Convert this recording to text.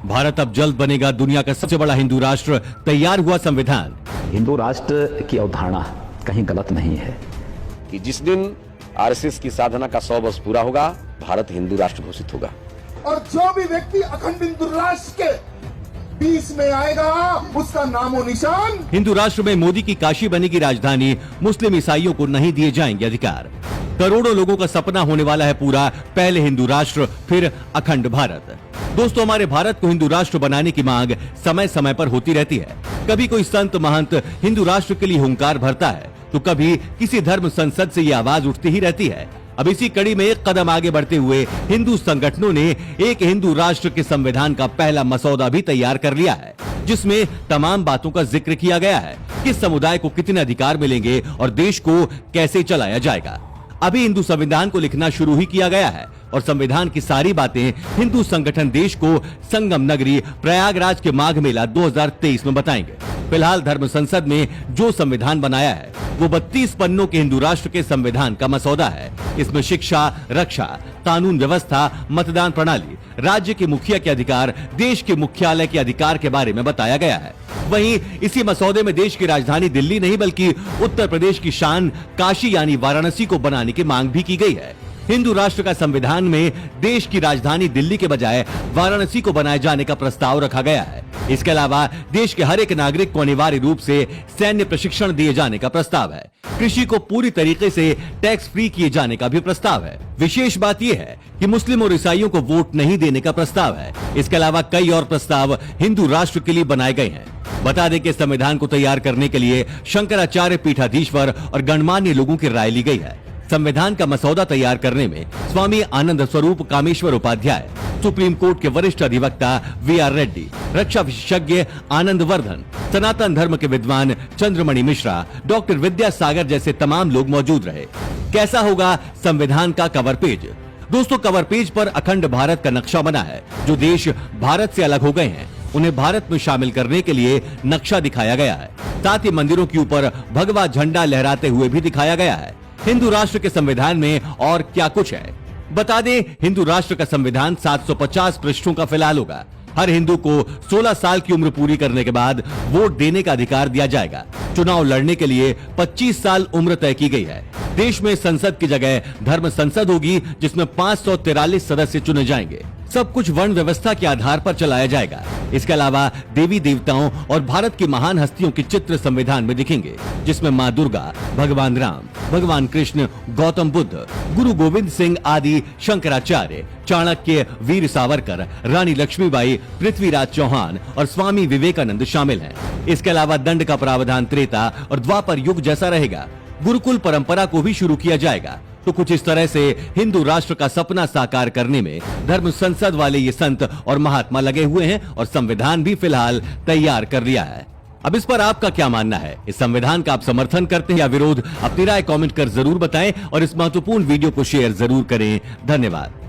भारत अब जल्द बनेगा दुनिया का सबसे बड़ा हिंदू राष्ट्र, तैयार हुआ संविधान। हिंदू राष्ट्र की अवधारणा कहीं गलत नहीं है कि जिस दिन आरएसएस की साधना का 100 वर्ष पूरा होगा, भारत हिंदू राष्ट्र घोषित होगा। और जो भी व्यक्ति अखंड हिंदू राष्ट्र के बीच में आएगा, उसका नामो निशान। हिंदू राष्ट्र में मोदी की काशी बनेगी राजधानी, मुस्लिम ईसाइयों को नहीं दिए जाएंगे अधिकार। करोड़ों लोगों का सपना होने वाला है पूरा, पहले हिंदू राष्ट्र फिर अखंड भारत। दोस्तों, हमारे भारत को हिंदू राष्ट्र बनाने की मांग समय समय पर होती रहती है। कभी कोई संत महंत हिंदू राष्ट्र के लिए हुंकार भरता है, तो कभी किसी धर्म संसद से ये आवाज उठती ही रहती है। अब इसी कड़ी में एक कदम आगे बढ़ते हुए हिंदू संगठनों ने एक हिंदू राष्ट्र के संविधान का पहला मसौदा भी तैयार कर लिया है, जिसमें तमाम बातों का जिक्र किया गया है। किस समुदाय को कितने अधिकार मिलेंगे और देश को कैसे चलाया जाएगा। अभी हिंदू संविधान को लिखना शुरू ही किया गया है और संविधान की सारी बातें हिंदू संगठन देश को संगम नगरी प्रयागराज के माघ मेला 2023 में बताएंगे। फिलहाल धर्म संसद में जो संविधान बनाया है वो 32 पन्नों के हिंदू राष्ट्र के संविधान का मसौदा है। इसमें शिक्षा, रक्षा, कानून व्यवस्था, मतदान प्रणाली, राज्य के मुखिया के अधिकार, देश के मुख्यालय के अधिकार के बारे में बताया गया है। वहीं इसी मसौदे में देश की राजधानी दिल्ली नहीं बल्कि उत्तर प्रदेश की शान काशी यानी वाराणसी को बनाने की मांग भी की गई है। हिंदू राष्ट्र का संविधान में देश की राजधानी दिल्ली के बजाय वाराणसी को बनाए जाने का प्रस्ताव रखा गया है। इसके अलावा देश के हर एक नागरिक को अनिवार्य रूप से सैन्य प्रशिक्षण दिए जाने का प्रस्ताव है। कृषि को पूरी तरीके से टैक्स फ्री किए जाने का भी प्रस्ताव है। विशेष बात यह है कि मुस्लिम और ईसाइयों को वोट नहीं देने का प्रस्ताव है। इसके अलावा कई और प्रस्ताव हिंदू राष्ट्र के लिए बनाए गए हैं। बता दें कि संविधान को तैयार करने के लिए शंकराचार्य पीठाधीश्वर और गणमान्य लोगों की राय ली गई है। संविधान का मसौदा तैयार करने में स्वामी आनंद स्वरूप कामेश्वर उपाध्याय, सुप्रीम कोर्ट के वरिष्ठ अधिवक्ता VR रेड्डी, रक्षा विशेषज्ञ आनंद वर्धन, सनातन धर्म के विद्वान चंद्रमणि मिश्रा, डॉक्टर विद्यासागर जैसे तमाम लोग मौजूद रहे। कैसा होगा संविधान का कवर पेज? दोस्तों, कवर पेज पर अखंड भारत का नक्शा बना है। जो देश भारत से अलग हो गए हैं उन्हें भारत में शामिल करने के लिए नक्शा दिखाया गया है। साथ ही मंदिरों के ऊपर भगवा झंडा लहराते हुए भी दिखाया गया है। हिंदू राष्ट्र के संविधान में और क्या कुछ है बता दें। हिंदू राष्ट्र का संविधान 750 पृष्ठों का फिलहाल होगा। हर हिंदू को 16 साल की उम्र पूरी करने के बाद वोट देने का अधिकार दिया जाएगा। चुनाव लड़ने के लिए 25 साल उम्र तय की गई है। देश में संसद की जगह धर्म संसद होगी, जिसमें 543 सदस्य चुने जाएंगे। सब कुछ वर्ण व्यवस्था के आधार पर चलाया जाएगा। इसके अलावा देवी देवताओं और भारत की महान हस्तियों के चित्र संविधान में दिखेंगे, जिसमें मां दुर्गा, भगवान राम, भगवान कृष्ण, गौतम बुद्ध, गुरु गोविंद सिंह आदि, शंकराचार्य, चाणक्य, वीर सावरकर, रानी लक्ष्मीबाई, पृथ्वीराज चौहान और स्वामी विवेकानंद शामिल हैं। इसके अलावा दंड का प्रावधान त्रेता और द्वापर युग जैसा रहेगा। गुरुकुल परंपरा को भी शुरू किया जाएगा। तो कुछ इस तरह से हिंदू राष्ट्र का सपना साकार करने में धर्म संसद वाले ये संत और महात्मा लगे हुए हैं और संविधान भी फिलहाल तैयार कर लिया है। अब इस पर आपका क्या मानना है? इस संविधान का आप समर्थन करते हैं या विरोध? अपनी राय कमेंट कर जरूर बताएं और इस महत्वपूर्ण वीडियो को शेयर जरूर करें। धन्यवाद।